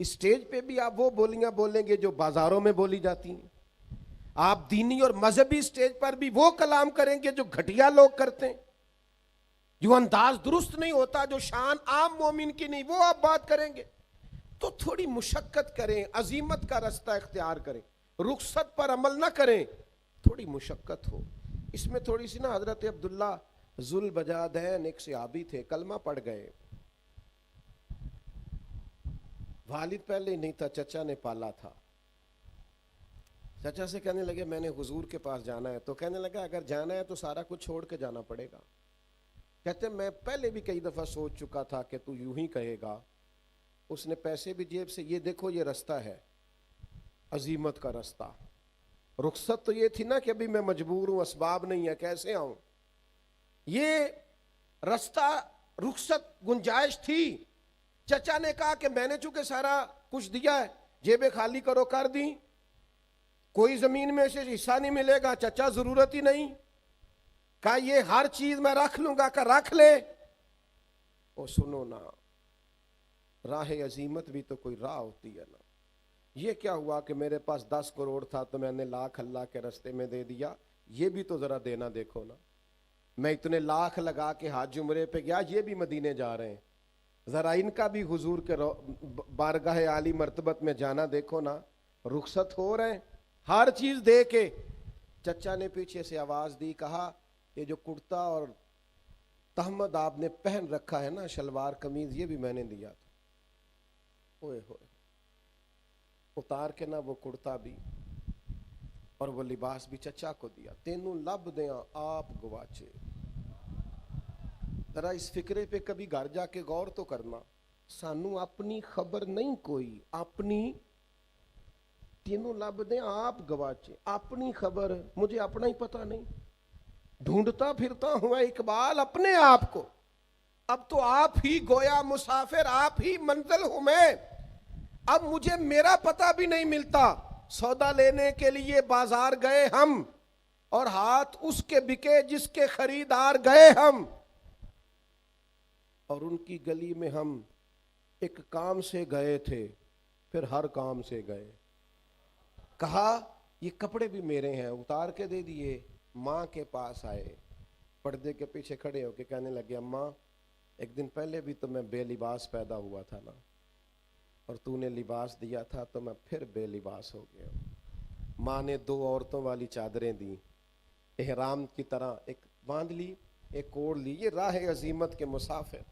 Stage پہ بھی آپ وہ بولیاں بولیں گے جو بازاروں میں بولی جاتی ہیں. آپ دینی اور مذہبی اسٹیج پر بھی وہ کلام کریں گے جو گھٹیا لوگ کرتے ہیں, جو انداز درست نہیں ہوتا, جو شان عام مومن کی نہیں, وہ آپ بات کریں گے. تو تھوڑی مشقت کریں, عزیمت کا رستہ اختیار کریں, رخصت پر عمل نہ کریں, تھوڑی مشقت ہو. اس میں تھوڑی سی نا, حضرت عبداللہ ذوالبجادین ایک صحابی تھے, کلمہ پڑھ گئے. والد پہلے ہی نہیں تھا, چچا نے پالا تھا. چچا سے کہنے لگے میں نے حضور کے پاس جانا ہے. تو کہنے لگا اگر جانا ہے تو سارا کچھ چھوڑ کے جانا پڑے گا. کہتے میں پہلے بھی کئی دفعہ سوچ چکا تھا کہ تو یوں ہی کہے گا. اس نے پیسے بھی جیب سے, یہ دیکھو یہ رستہ ہے عزیمت کا رستہ. رخصت تو یہ تھی نا کہ ابھی میں مجبور ہوں, اسباب نہیں ہے, کیسے آؤں. یہ رستہ رخصت گنجائش تھی. چچا نے کہا کہ میں نے چونکہ سارا کچھ دیا ہے, جیبیں خالی کرو, کر دیں, کوئی زمین میں سے حصہ نہیں ملے گا. چچا ضرورت ہی نہیں, کہا یہ ہر چیز میں رکھ لوں گا, کہ رکھ لے. او سنو نا, راہ عزیمت بھی تو کوئی راہ ہوتی ہے نا. یہ کیا ہوا کہ میرے پاس 10 کروڑ تھا تو میں نے لاکھ اللہ کے رستے میں دے دیا, یہ بھی تو ذرا دینا دیکھو نا. میں اتنے لاکھ لگا کے حج عمرے پہ گیا, یہ بھی مدینے جا رہے ہیں, ذرا ان کا بھی حضور کے بارگاہ عالی مرتبت میں جانا دیکھو نا. رخصت ہو رہے ہیں ہر چیز دے کے. چچا نے پیچھے سے آواز دی, کہا یہ جو کرتا اور تہمد آپ نے پہن رکھا ہے نا, شلوار قمیض, یہ بھی میں نے دیا تھا. ہوئے ہوئے اتار کے نا وہ کرتا بھی اور وہ لباس بھی چچا کو دیا. تینوں لب دیاں آپ گواچے. ذرا اس فکرے پہ کبھی گھر جا کے غور تو کرنا. سانو اپنی خبر نہیں کوئی, اپنی تینوں لب دیں آپ گواچے. اپنی خبر, مجھے اپنا ہی پتہ نہیں, ڈھونڈتا پھرتا ہوا اقبال اپنے آپ کو. اب تو آپ ہی گویا مسافر, آپ ہی منزل ہوں میں. اب مجھے میرا پتہ بھی نہیں ملتا. سودا لینے کے لیے بازار گئے ہم, اور ہاتھ اس کے بکے جس کے خریدار گئے ہم, اور ان کی گلی میں ہم ایک کام سے گئے تھے, پھر ہر کام سے گئے. کہا یہ کپڑے بھی میرے ہیں, اتار کے دے دیے. ماں کے پاس آئے, پردے کے پیچھے کھڑے ہو کے کہنے لگے اماں ایک دن پہلے بھی تو میں بے لباس پیدا ہوا تھا نا, اور تو نے لباس دیا تھا تو میں پھر بے لباس ہو گیا. ماں نے 2 عورتوں والی چادریں دی, احرام کی طرح ایک باندھ لی, ایک اوڑھ لی. یہ راہ عزیمت کے مسافر.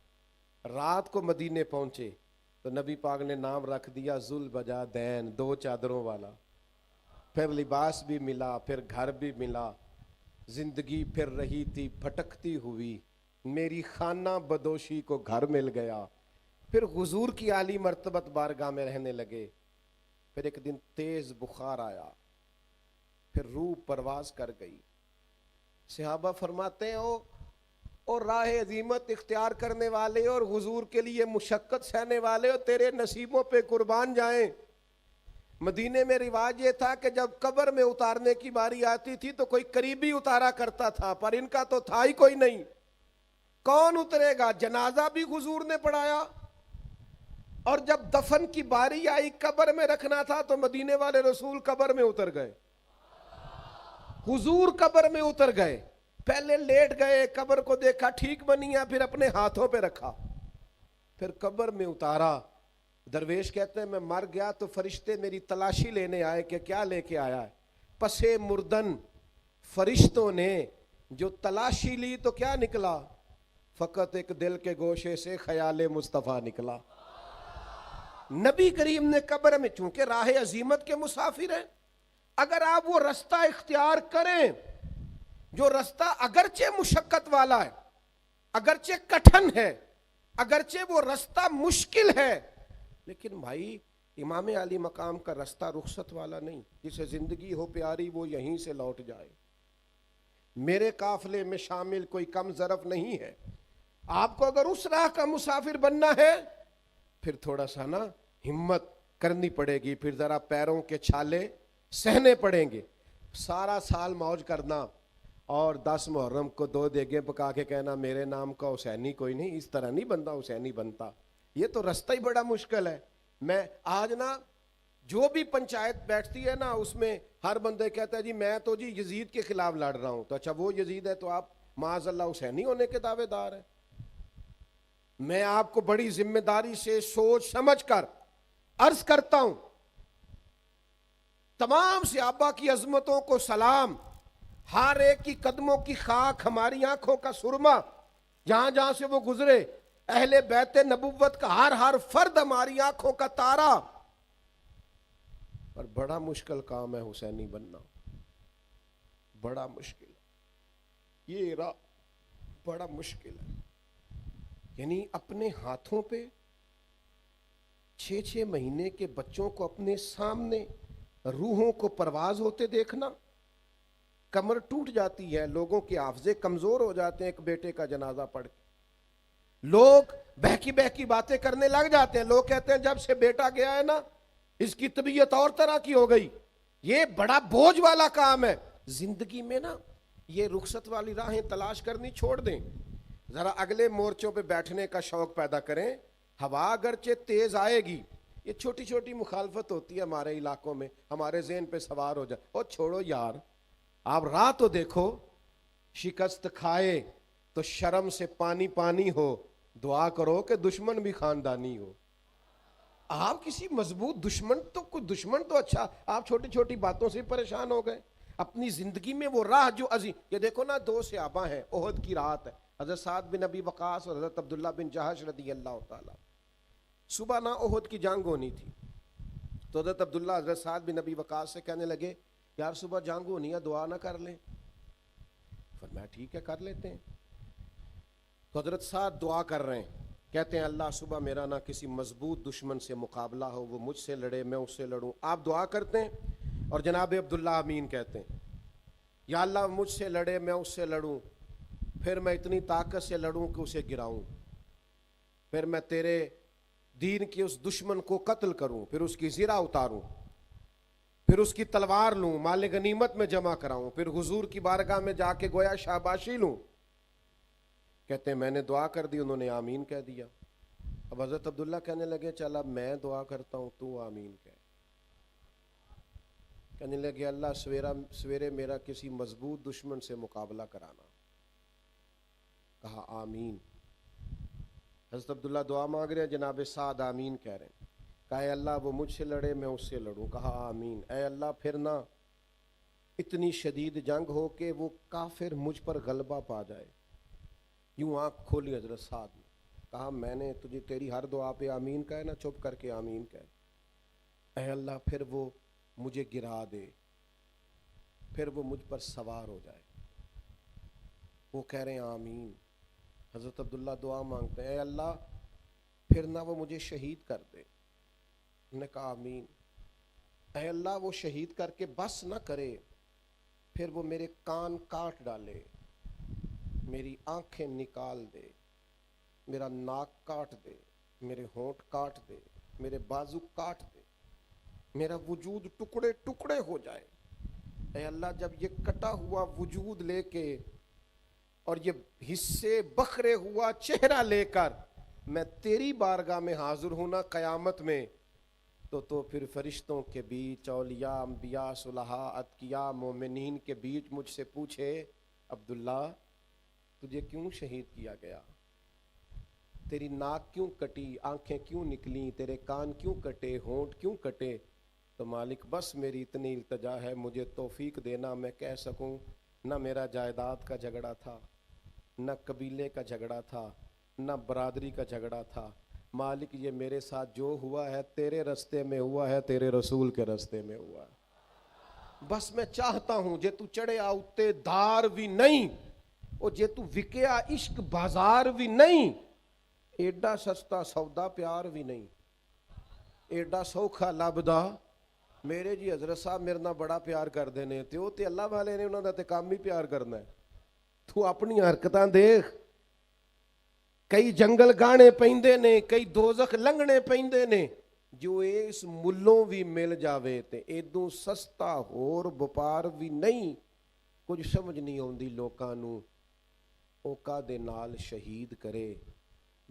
رات کو مدینے پہنچے تو نبی پاک نے نام رکھ دیا ذوالبجادین, 2 چادروں والا. پھر لباس بھی ملا, پھر گھر بھی ملا. زندگی پھر رہی تھی بھٹکتی ہوئی, میری خانہ بدوشی کو گھر مل گیا. پھر حضور کی عالی مرتبت بارگاہ میں رہنے لگے. پھر ایک دن تیز بخار آیا, پھر روح پرواز کر گئی. صحابہ فرماتے ہیں اور راہ عظیمت اختیار کرنے والے اور حضور کے لیے مشقت سہنے والے, اور تیرے نصیبوں پہ قربان جائیں. مدینے میں رواج یہ تھا کہ جب قبر میں اتارنے کی باری آتی تھی تو کوئی قریبی اتارا کرتا تھا, پر ان کا تو تھا ہی کوئی نہیں. کون اترے گا؟ جنازہ بھی حضور نے پڑھایا, اور جب دفن کی باری آئی قبر میں رکھنا تھا تو مدینے والے رسول قبر میں اتر گئے. حضور قبر میں اتر گئے, پہلے لیٹ گئے, قبر کو دیکھا ٹھیک بنی ہے, پھر اپنے ہاتھوں پہ رکھا, پھر قبر میں اتارا. درویش کہتے ہیں میں مر گیا تو فرشتے میری تلاشی لینے آئے کہ کیا لے کے آیا ہے. پسے مردن فرشتوں نے جو تلاشی لی تو کیا نکلا؟ فقط ایک دل کے گوشے سے خیال مصطفیٰ نکلا. نبی کریم نے قبر میں, چونکہ راہ عزیمت کے مسافر ہیں, اگر آپ وہ رستہ اختیار کریں جو رستہ اگرچہ مشقت والا ہے, اگرچہ کٹھن ہے, اگرچہ وہ رستہ مشکل ہے, لیکن بھائی امام علی مقام کا رستہ رخصت والا نہیں. جسے زندگی ہو پیاری وہ یہیں سے لوٹ جائے. میرے قافلے میں شامل کوئی کم ظرف نہیں ہے. آپ کو اگر اس راہ کا مسافر بننا ہے پھر تھوڑا سا نا ہمت کرنی پڑے گی, پھر ذرا پیروں کے چھالے سہنے پڑیں گے. سارا سال موج کرنا اور 10 محرم کو 2 دیگیں پکا کے کہنا میرے نام کا حسینی کوئی نہیں, اس طرح نہیں بندہ حسینی بنتا. یہ تو رستہ ہی بڑا مشکل ہے. میں آج نا جو بھی پنچایت بیٹھتی ہے نا اس میں ہر بندے کہتا ہے جی میں تو جی یزید کے خلاف لڑ رہا ہوں. تو اچھا وہ یزید ہے تو آپ معاذ اللہ حسینی ہونے کے دعوے دار ہیں. میں آپ کو بڑی ذمہ داری سے سوچ سمجھ کر عرض کرتا ہوں, تمام صحابہ کی عظمتوں کو سلام, ہر ایک کی قدموں کی خاک ہماری آنکھوں کا سرما, جہاں جہاں سے وہ گزرے اہل بیت نبوت کا ہر فرد ہماری آنکھوں کا تارا. اور بڑا مشکل کام ہے حسینی بننا, بڑا مشکل, یہ بڑا مشکل ہے. یعنی اپنے ہاتھوں پہ 6 مہینے کے بچوں کو اپنے سامنے روحوں کو پرواز ہوتے دیکھنا, کمر ٹوٹ جاتی ہے, لوگوں کے حافظے کمزور ہو جاتے ہیں ایک بیٹے کا جنازہ پڑھ کے, لوگ بہکی باتیں کرنے لگ جاتے ہیں. لوگ کہتے ہیں جب سے بیٹا گیا ہے نا اس کی طبیعت اور طرح کی ہو گئی. یہ بڑا بوجھ والا کام ہے زندگی میں نا. یہ رخصت والی راہیں تلاش کرنی چھوڑ دیں, ذرا اگلے مورچوں پہ بیٹھنے کا شوق پیدا کریں. ہوا اگرچہ تیز آئے گی, یہ چھوٹی چھوٹی مخالفت ہوتی ہے ہمارے علاقوں میں, ہمارے ذہن پہ سوار ہو جائے, اور چھوڑو یار, آپ راہ تو دیکھو. شکست کھائے تو شرم سے پانی پانی ہو, دعا کرو کہ دشمن بھی خاندانی ہو. آپ کسی مضبوط دشمن تو کوئی دشمن تو اچھا, آپ چھوٹی چھوٹی باتوں سے پریشان ہو گئے. اپنی زندگی میں وہ راہ جو عظیم, یہ دیکھو نا 2 صحابہ ہیں, احد کی رات ہے, حضرت سعد بن ابی وقاص اور حضرت عبداللہ بن جہش رضی اللہ تعالیٰ. صبح نا احد کی جنگ ہونی تھی, تو حضرت عبداللہ حضرت سعد بن ابی وقاص سے کہنے لگے یار صبح جنگ ہونی ہے, دعا نہ کر لیں. فرمایا ٹھیک ہے کر لیتے ہیں. تو حضرت سعد دعا کر رہے ہیں, کہتے ہیں اللہ صبح میرا نہ کسی مضبوط دشمن سے مقابلہ ہو, وہ مجھ سے لڑے میں اس سے لڑوں. آپ دعا کرتے ہیں اور جناب عبداللہ آمین کہتے ہیں, یا اللہ مجھ سے لڑے میں اس سے لڑوں, پھر میں اتنی طاقت سے لڑوں کہ اسے گراؤں, پھر میں تیرے دین کے اس دشمن کو قتل کروں, پھر اس کی زرہ اتاروں, پھر اس کی تلوار لوں, مال غنیمت میں جمع کراؤں, پھر حضور کی بارگاہ میں جا کے گویا شاباشی لوں. کہتے ہیں میں نے دعا کر دی, انہوں نے آمین کہہ دیا. اب حضرت عبداللہ کہنے لگے چل اب میں دعا کرتا ہوں تو آمین کہہ. کہنے لگے اللہ سویرے میرا کسی مضبوط دشمن سے مقابلہ کرانا. کہا آمین. حضرت عبداللہ دعا مانگ رہے ہیں, جناب سعد آمین کہہ رہے ہیں. کہا اے اللہ وہ مجھ سے لڑے میں اس سے لڑوں. کہا آمین. اے اللہ پھر نہ اتنی شدید جنگ ہو کہ وہ کافر مجھ پر غلبہ پا جائے. یوں آنکھ کھولی حضرت سعد نے, کہا میں نے تجھے تیری ہر دعا پہ آمین کہے نا, چپ کر کے آمین کہے. اے اللہ پھر وہ مجھے گرا دے, پھر وہ مجھ پر سوار ہو جائے. وہ کہہ رہے ہیں آمین. حضرت عبداللہ دعا مانگتے ہیں اے اللہ پھر نہ وہ مجھے شہید کر دے. انہوں نے کہا آمین. اے اللہ وہ شہید کر کے بس نہ کرے, پھر وہ میرے کان کاٹ ڈالے, میری آنکھیں نکال دے, میرا ناک کاٹ دے, میرے ہونٹ کاٹ دے, میرے بازو کاٹ دے, میرا وجود ٹکڑے ٹکڑے ہو جائے. اے اللہ جب یہ کٹا ہوا وجود لے کے اور یہ حصے بکھرے ہوا چہرہ لے کر میں تیری بارگاہ میں حاضر ہوں نا قیامت میں, تو پھر فرشتوں کے بیچ, اولیاء, انبیاء, صلحاء, اتقیاء, مومنین کے بیچ مجھ سے پوچھے عبداللہ تجھے کیوں شہید کیا گیا, تیری ناک کیوں کٹی, آنکھیں کیوں نکلیں, تیرے کان کیوں کٹے, ہونٹ کیوں کٹے. تو مالک بس میری اتنی التجا ہے, مجھے توفیق دینا میں کہہ سکوں نہ میرا جائیداد کا جھگڑا تھا, نہ قبیلے کا جھگڑا تھا, نہ برادری کا جھگڑا تھا. مالک یہ میرے ساتھ جو ہوا ہے تیرے رستے میں ہوا ہے, تیرے رسول کے رستے میں ہوا ہے. بس میں چاہتا ہوں جے تو چڑھیا اتے دار بھی نہیں, اور جے تو وکیا عشق بازار بھی نہیں, ایڈا سستا سودا پیار بھی نہیں, ایڈا سوکھا لبدا میرے جی حضرت صاحب میرے نہ بڑا پیار کر دینے تے وہ تے اللہ والے نے انہوں نے تے کام بھی پیار کرنا ہے. تو اپنی حرکتاں دیکھ, کئی جنگل گانے پیندے نے, کئی دوزخ لنگنے پیندے نے, جو اس ملوں بھی مل جاوے تے ایدوں سستا ہور بپار بھی نہیں. کچھ سمجھ نہیں ہوندی لوکاں نوں, اوکا دے نال شہید کرے,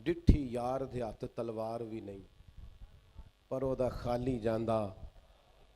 ڈٹھی یار دے ہاتھ تلوار بھی نہیں. پر ਉਹਦਾ ਖਾਲੀ ਜਾਂਦਾ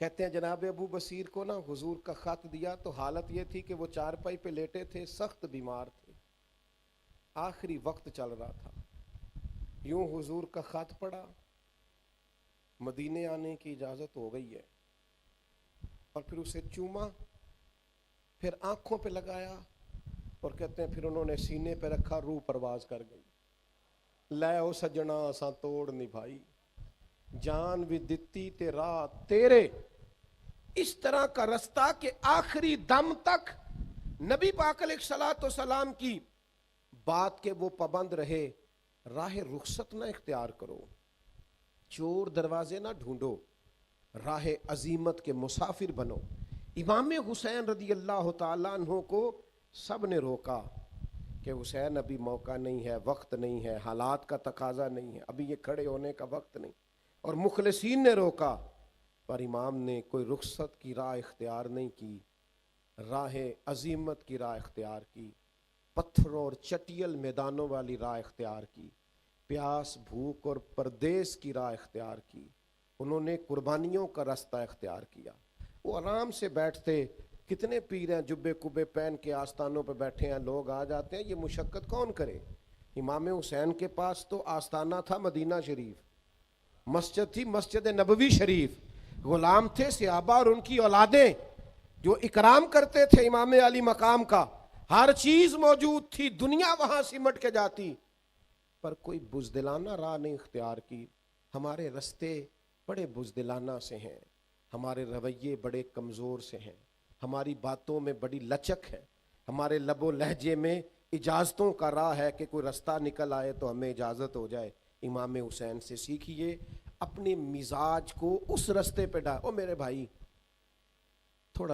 کہتے ہیں جناب ابو بصیر کو نا حضور کا خط دیا تو حالت یہ تھی کہ وہ چارپائی پہ لیٹے تھے، سخت بیمار تھے، آخری وقت چل رہا تھا. یوں حضور کا خط پڑھا، مدینے آنے کی اجازت ہو گئی ہے، اور پھر اسے چوما، پھر آنکھوں پہ لگایا، اور کہتے ہیں پھر انہوں نے سینے پہ رکھا، روح پرواز کر گئی. لے او سجنا اساں توڑ نبھائی، جان بھی دتی تے راہ تیرے. اس طرح کا رستہ کہ آخری دم تک نبی پاک علیہ الصلوۃ والسلام کی بات کے وہ پابند رہے. راہ رخصت نہ اختیار کرو، چور دروازے نہ ڈھونڈو، راہ عزیمت کے مسافر بنو. امام حسین رضی اللہ تعالیٰ عنہ کو سب نے روکا کہ حسین ابھی موقع نہیں ہے، وقت نہیں ہے، حالات کا تقاضا نہیں ہے، ابھی یہ کھڑے ہونے کا وقت نہیں. اور مخلصین نے روکا، پر امام نے کوئی رخصت کی راہ اختیار نہیں کی، راہ عزیمت کی راہ اختیار کی، پتھروں اور چٹیل میدانوں والی راہ اختیار کی، پیاس بھوک اور پردیس کی راہ اختیار کی. انہوں نے قربانیوں کا راستہ اختیار کیا. وہ آرام سے بیٹھتے. کتنے پیر ہیں جبے کبے پہن کے آستانوں پہ بیٹھے ہیں، لوگ آ جاتے ہیں، یہ مشقت کون کرے؟ امام حسین کے پاس تو آستانہ تھا مدینہ شریف، مسجد تھی مسجد نبوی شریف، غلام تھے صحابہ اور ان کی اولادیں جو اکرام کرتے تھے امام علی مقام کا، ہر چیز موجود تھی، دنیا وہاں سمٹ کے جاتی، پر کوئی بزدلانہ راہ نہیں اختیار کی. ہمارے رستے بڑے بزدلانہ سے ہیں، ہمارے رویے بڑے کمزور سے ہیں، ہماری باتوں میں بڑی لچک ہے، ہمارے لب و لہجے میں اجازتوں کا راہ ہے کہ کوئی رستہ نکل آئے تو ہمیں اجازت ہو جائے. امام حسین سے سیکھیے، اپنے مزاج کو اس رستے پہ ڈال. او میرے بھائی،